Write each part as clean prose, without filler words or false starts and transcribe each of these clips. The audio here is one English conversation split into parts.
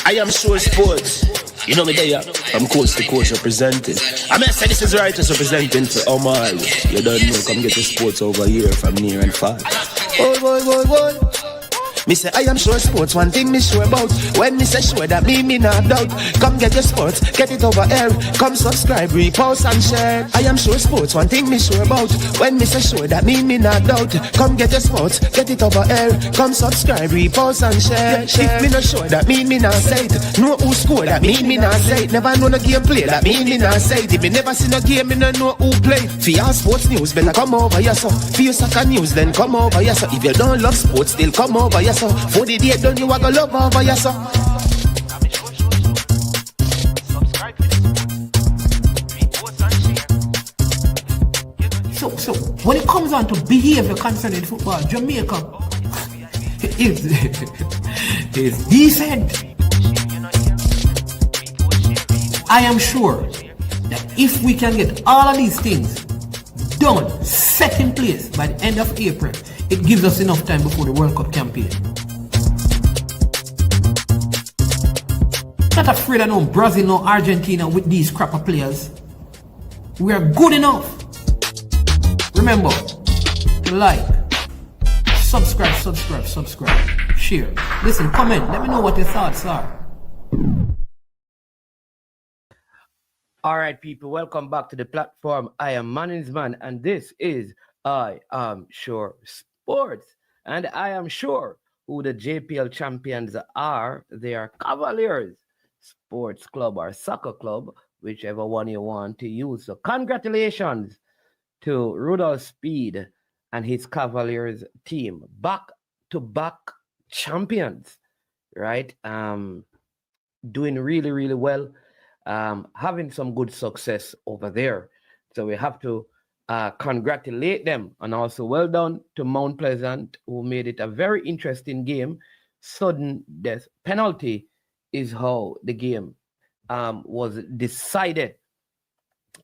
I am sure sports. You know me there. I'm coast to coast representing. I mean, I say this is righteous representing for Omar. You don't know, come get the sports over here from near and far. Boy. Me say I am sure sports, one thing me sure about. When me say sure, that me not doubt. Come get your sports, get it over here. Come subscribe, repost and share. I am sure sports, one thing me sure about. When me say sure, that me not doubt. Come get your sports, get it over here. Come subscribe, repost and share. If me not sure, that me not say it. Know who score, that me not say it. Never know the game play, that me not say it. If me never see no game, me no know who play. For your sports news, better come over here so. For your soccer news, then come over here so. If you don't love sports, still come over here so. For the day done, you are gonna love over here so. So when it comes on to behavior concerning football, Jamaica is decent. I am sure that if we can get all of these things done, set in place by the end of April, it gives us enough time before the World Cup campaign. Not afraid of no Brazil, no Argentina with these crapper players. We are good enough. Remember to like, subscribe, share. Listen, comment. Let me know what your thoughts are. Alright people, welcome back to the platform. I am Manningsman and this is I Am Sure Sports. And I am sure who the JPL champions are. They are Cavaliers Sports Club or Soccer Club, whichever one you want to use. So congratulations to Rudolp Speid and his Cavaliers team. Back-to-back champions, right? Doing really, really well. Having some good success over there. So we have to congratulate them, and also well done to Mount Pleasant, who made it a very interesting game. Sudden death penalty is how the game was decided.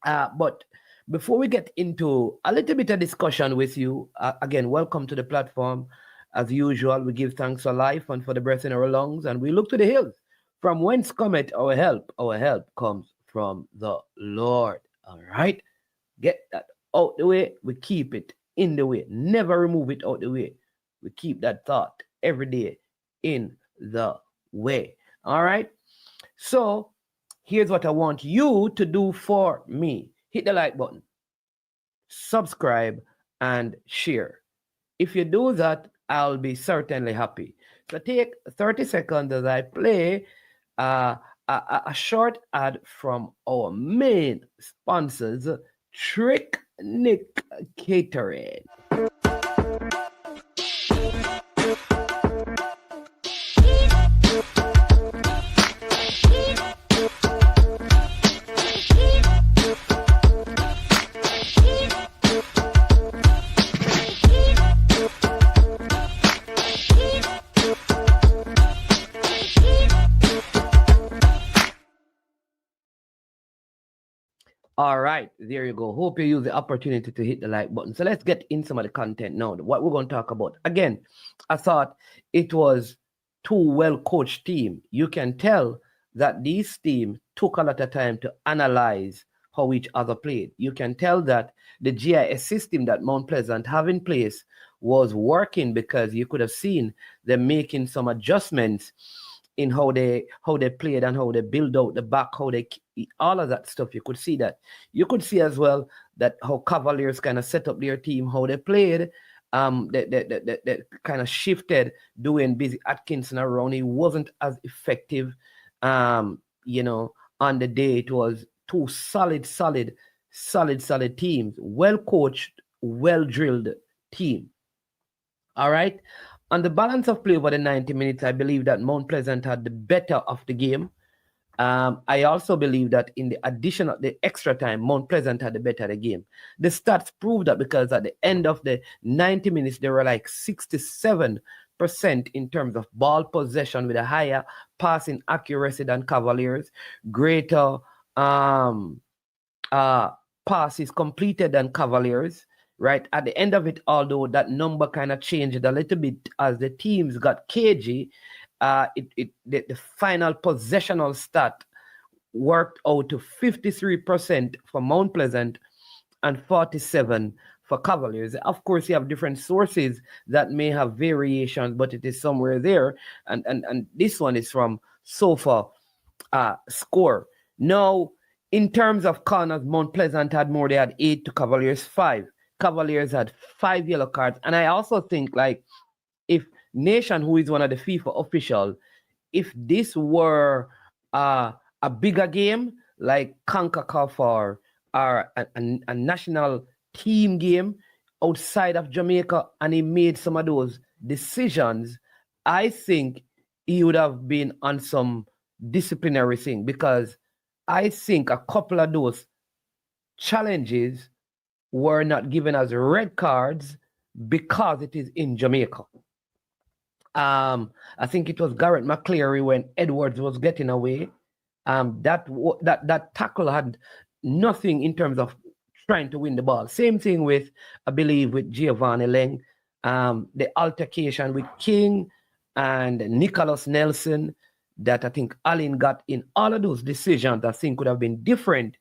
But before we get into a little bit of discussion with you, again, welcome to the platform. As usual, we give thanks for life and for the breath in our lungs, and we look to the hills. From whence cometh our help? Our help comes from the Lord. All right? Get that out the way. We keep it in the way. Never remove it out the way. We keep that thought every day in the way. All right? So, here's what I want you to do for me. Hit the like button. Subscribe and share. If you do that, I'll be certainly happy. So, take 30 seconds as I play a short ad from our main sponsors, Trick Nick Catering. All right, there you go. Hope you use the opportunity to hit the like button. So let's get in some of the content now. What we're going to talk about. Again, I thought it was two well-coached teams. You can tell that these teams took a lot of time to analyze how each other played. You can tell that the GIS system that Mount Pleasant have in place was working, because you could have seen them making some adjustments in how they played and how they build out the back, how they all of that stuff. You could see that. You could see as well that how Cavaliers kind of set up their team, how they played. That kind of shifted doing Busy Atkinson around. He wasn't as effective, on the day. It was two solid teams, well coached, well drilled team. All right. On the balance of play over the 90 minutes, I believe that Mount Pleasant had the better of the game. I also believe that in the addition of the extra time, Mount Pleasant had the better of the game. The stats prove that, because at the end of the 90 minutes, they were like 67% in terms of ball possession, with a higher passing accuracy than Cavaliers, greater passes completed than Cavaliers. Right at the end of it, although that number kind of changed a little bit as the teams got cagey, the final possessional stat worked out to 53% for Mount Pleasant and 47 for Cavaliers. Of course, you have different sources that may have variations, but it is somewhere there. And this one is from SOFA score. Now, in terms of corners, Mount Pleasant had more. They had 8 to Cavaliers 5. Cavaliers had 5 yellow cards. And I also think, like, if Nation, who is one of the FIFA officials, if this were a bigger game, like CONCACAF or a national team game outside of Jamaica, and he made some of those decisions, I think he would have been on some disciplinary thing, because I think a couple of those challenges were not given as red cards because it is in Jamaica. I think it was Garrett McCleary when Edwards was getting away. That tackle had nothing in terms of trying to win the ball. Same thing with, I believe, with Giovanni Leng. The altercation with King and Nicholas Nelson that I think Allen got in. All of those decisions I think could have been different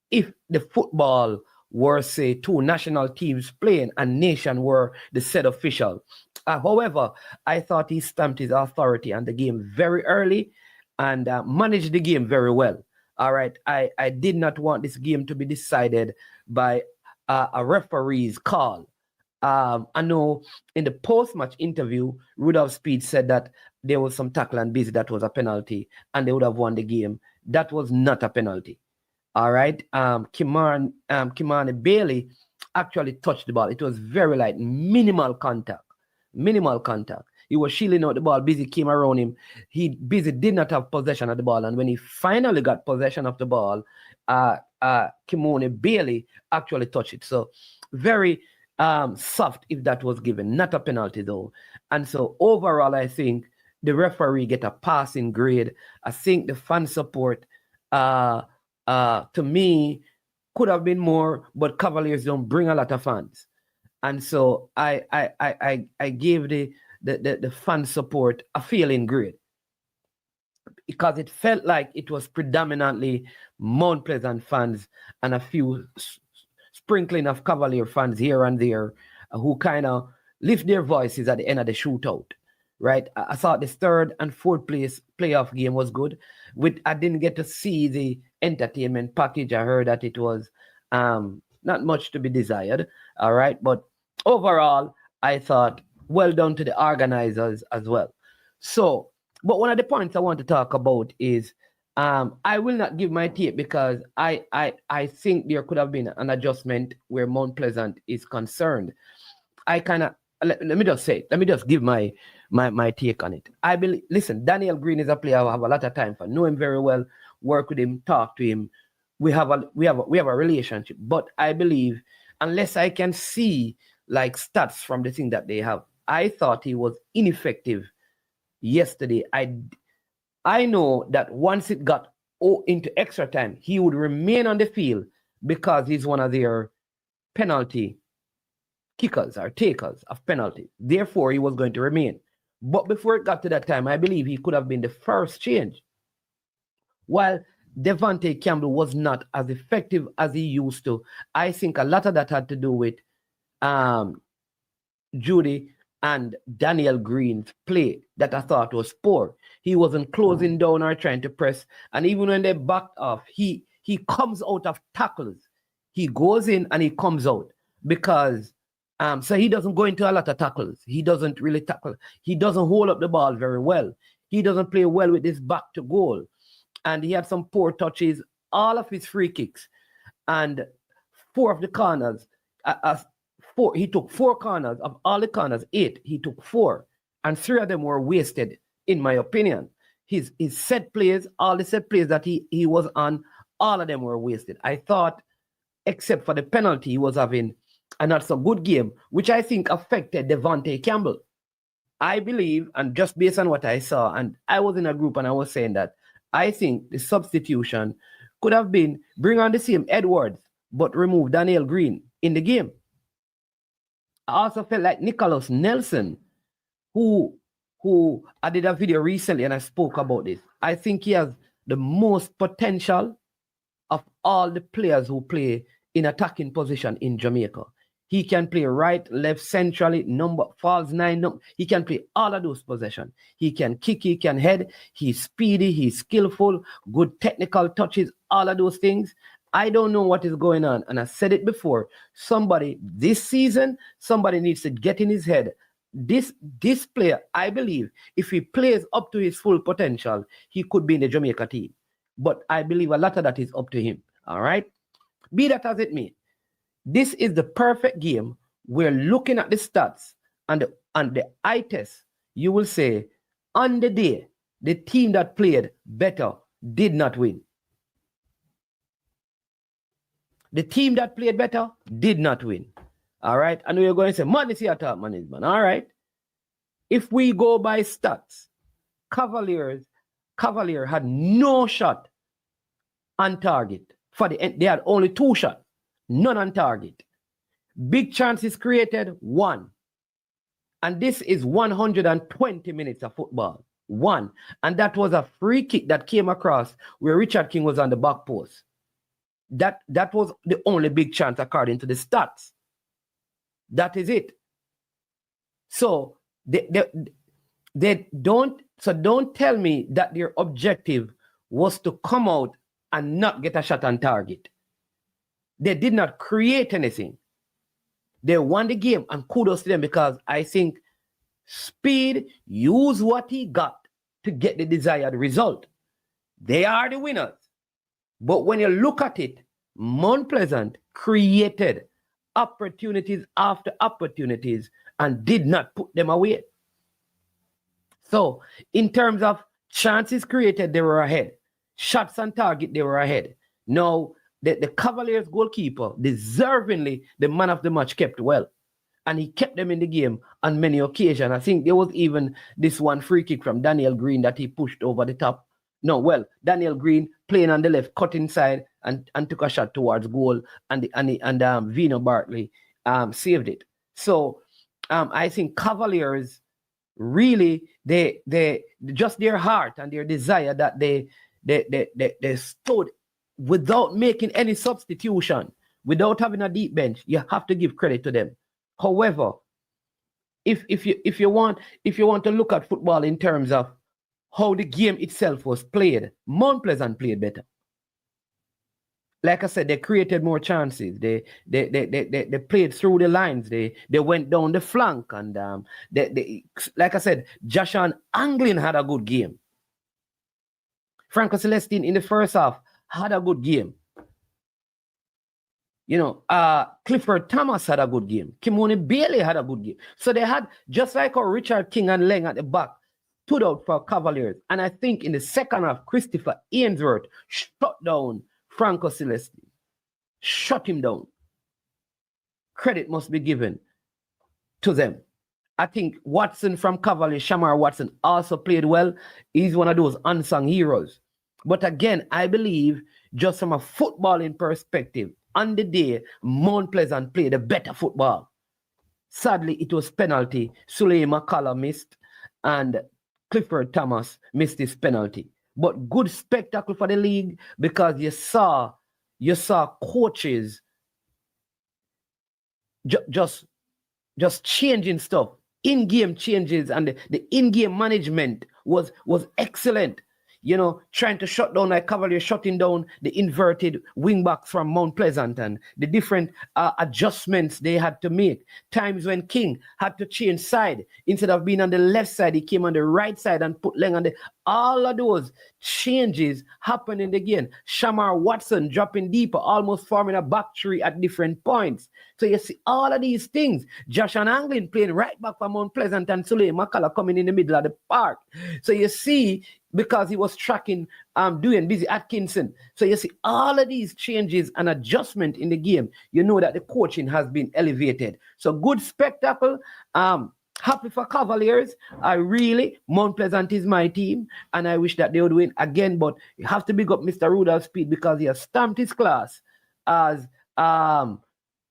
if the football were, say, 2 national teams playing and Nation were the said official. However, I thought he stamped his authority on the game very early and managed the game very well. All right, I did not want this game to be decided by a referee's call. I know in the post-match interview, Rudolp Speid said that there was some tackle and busy that was a penalty and they would have won the game. That was not a penalty. All right, Kimani Bailey actually touched the ball. It was very light, minimal contact. He was shielding out the ball. Busy came around him. Busy did not have possession of the ball. And when he finally got possession of the ball, Kimani Bailey actually touched it. So very soft if that was given. Not a penalty though. And so overall, I think the referee get a passing grade. I think the fan support, to me, could have been more, but Cavaliers don't bring a lot of fans. And so I gave the fan support a failing grade because it felt like it was predominantly Mount Pleasant fans and a few sprinkling of Cavalier fans here and there who kind of lift their voices at the end of the shootout, right? I thought the 3rd and 4th place playoff game was good. I didn't get to see the entertainment package. I heard that it was not much to be desired, all right? But overall, I thought well done to the organizers as well. So, but one of the points I want to talk about is I will not give my take because I think there could have been an adjustment where Mount Pleasant is concerned. I kind of let me just say, let me just give my take on it. I believe, listen, Daniel Green is a player I have a lot of time for. Know him very well, work with him, talk to him. We have a relationship. But I believe unless I can see like stats from the thing that they have, I thought he was ineffective yesterday. I know that once it got into extra time, he would remain on the field because he's one of their penalty kickers or takers of penalty. Therefore, he was going to remain. But before it got to that time, I believe he could have been the first change. While Devontae Campbell was not as effective as he used to, I think a lot of that had to do with Judy and Daniel Green's play that I thought was poor. He wasn't closing down or trying to press. And even when they backed off, he comes out of tackles. He goes in and he comes out because so he doesn't go into a lot of tackles. He doesn't really tackle. He doesn't hold up the ball very well. He doesn't play well with his back to goal. And he had some poor touches, all of his free kicks. And 4 of the corners, he took 4 corners. Of all the corners, 8, he took 4. And 3 of them were wasted, in my opinion. His set plays, all the set plays that he was on, all of them were wasted. I thought, except for the penalty, he was having a not so good game, which I think affected Devontae Campbell. I believe, and just based on what I saw, and I was in a group and I was saying that I think the substitution could have been bring on the same Edwards, but remove Daniel Green in the game. I also felt like Nicholas Nelson, who who I did a video recently and I spoke about this. I think he has the most potential of all the players who play in attacking position in Jamaica. He can play right, left, centrally, falls nine. He can play all of those positions. He can kick, he can head. He's speedy, he's skillful, good technical touches, all of those things. I don't know what is going on. And I said it before. This season, somebody needs to get in his head. This player, I believe, if he plays up to his full potential, he could be in the Jamaica team. But I believe a lot of that is up to him. All right? Be that as it may. This is the perfect game. We're looking at the stats and the eye test. You will say, on the day, the team that played better did not win. The team that played better did not win. All right? And we're going to say, man, is here talk management. All right? If we go by stats, Cavalier had no shot on target. They had only 2 shots. None on target. Big chances created, 1. And this is 120 minutes of football. 1. And that was a free kick that came across where Richard King was on the back post. That was the only big chance according to the stats. That is it. So don't tell me that their objective was to come out and not get a shot on target. They did not create anything. They won the game, and kudos to them, because I think Speid used what he got to get the desired result. They are the winners. But when you look at it, Mount Pleasant created opportunities after opportunities and did not put them away. So in terms of chances created, they were ahead. Shots on target, they were ahead. Now, the Cavaliers goalkeeper, deservingly the man of the match, kept well. And he kept them in the game on many occasions. I think there was even this one free kick from Daniel Green that he pushed over the top. Daniel Green playing on the left, cut inside and took a shot towards goal, and Vino Bartley saved it. So I think Cavaliers really, they just their heart and their desire that they stood without making any substitution, without having a deep bench. You have to give credit to them. However, if you want to look at football in terms of how the game itself was played, Mount Pleasant played better. Like I said, they created more chances. They played through the lines. They went down the flank, and like I said, Joshua Anglin had a good game. Franco Celestine in the first half had a good game. Clifford Thomas had a good game. Kimoni Bailey had a good game. So they had, just like our Richard King and Leng at the back, stood out for Cavaliers. And I think in the second half, Christopher Ainsworth shut down Franco Celestine. Shut him down. Credit must be given to them. I think Watson from Cavaliers, Shamar Watson, also played well. He's one of those unsung heroes. But again, I believe, just from a footballing perspective, on the day, Mount Pleasant played a better football. Sadly, it was penalty. Suley McCullough missed, and Clifford Thomas missed his penalty. But good spectacle for the league, because you saw coaches just changing stuff, in-game changes, and the in-game management was excellent. Trying to shut down, like Cavalier shutting down the inverted wing backs from Mount Pleasant, and the different adjustments they had to make. Times when King had to change side. Instead of being on the left side, he came on the right side and put Leng on the... All of those changes happening again. Shamar Watson dropping deeper, almost forming a back three at different points. So you see all of these things. Josh and Anglin playing right back for Mount Pleasant, and Suley McCullough coming in the middle of the park. So you see, because he was tracking doing Busy Atkinson. So you see all of these changes and adjustment in the game. You know that the coaching has been elevated. So good spectacle. Happy for Cavaliers. Mount Pleasant is my team, and I wish that they would win again. But you have to big up Mr. Rudolp Speid, because he has stamped his class as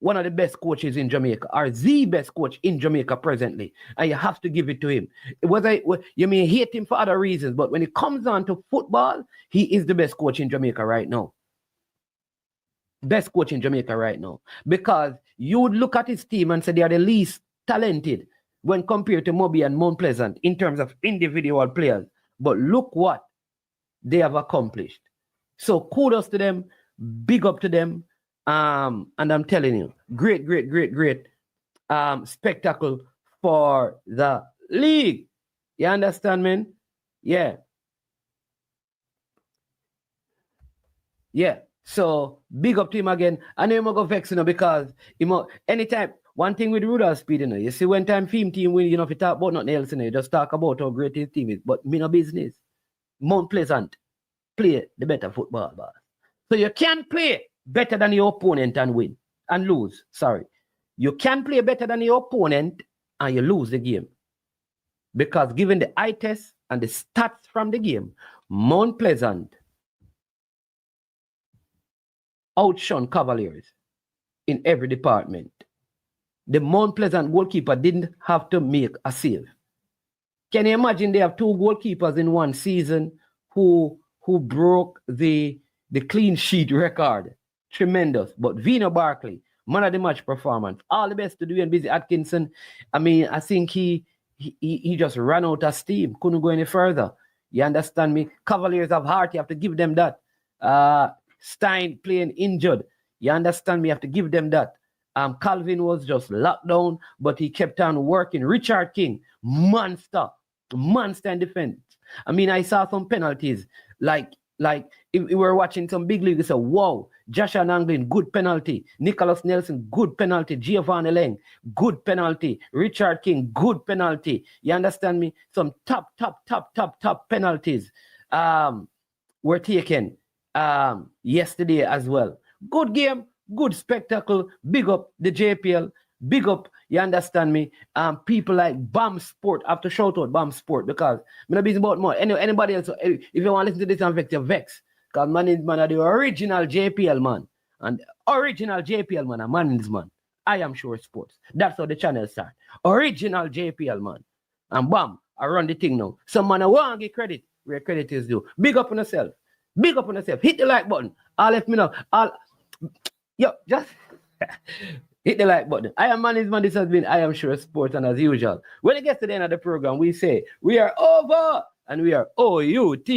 one of the best coaches in Jamaica, or the best coach in Jamaica presently, and you have to give it to him. You may hate him for other reasons, but when it comes down to football, he is the best coach in Jamaica right now. Best coach in Jamaica right now. Because you would look at his team and say they are the least talented when compared to Moby and Mount Pleasant in terms of individual players. But look what they have accomplished. So kudos to them, big up to them. And I'm telling you, great spectacle for the league. You understand, man? Yeah. So big up to him again. I know I'm going to vex, because anytime, one thing with Rudolp Speid, you see, when time film team win, if you talk about nothing else, you just talk about how great his team is. But me no business. Mount Pleasant play the better football, boss. So you can't play better than your opponent and win and lose. Sorry. You can play better than your opponent and you lose the game. Because given the eye test and the stats from the game, Mount Pleasant outshone Cavaliers in every department. The Mount Pleasant goalkeeper didn't have to make a save. Can you imagine they have 2 goalkeepers in one season who broke the clean sheet record? Tremendous. But Vino Barkley, man of the match performance. All the best to Dwayne Busy Atkinson. I think he just ran out of steam. Couldn't go any further. You understand me? Cavaliers have heart. You have to give them that. Stein playing injured. You understand me? You have to give them that. Calvin was just locked down, but he kept on working. Richard King, monster in defense. I saw some penalties. Like if we were watching some big league, you say, wow, Joshua Nanglin, good penalty. Nicholas Nelson, good penalty. Giovanni Leng, good penalty. Richard King, good penalty. You understand me? Some top penalties were taken yesterday as well. Good game, good spectacle. Big up the JPL. Big up, you understand me? People like Bam Sport. I have to shout out Bam Sport because I'm not busy about more. Anybody else, if you want to listen to this and vex, you vex. Because man is man, the original JPL man. And original JPL man, a man is man. I am sure sports. That's how the channel start. Original JPL man. And bam, I run the thing now. Some man I want to get credit where credit is due. Big up on yourself. Big up on yourself. Hit the like button. I'll let me know. Just hit the like button. I am management. This has been I Am Sure Sports, and as usual, when it gets to the end of the program, we say we are over and we are OUT.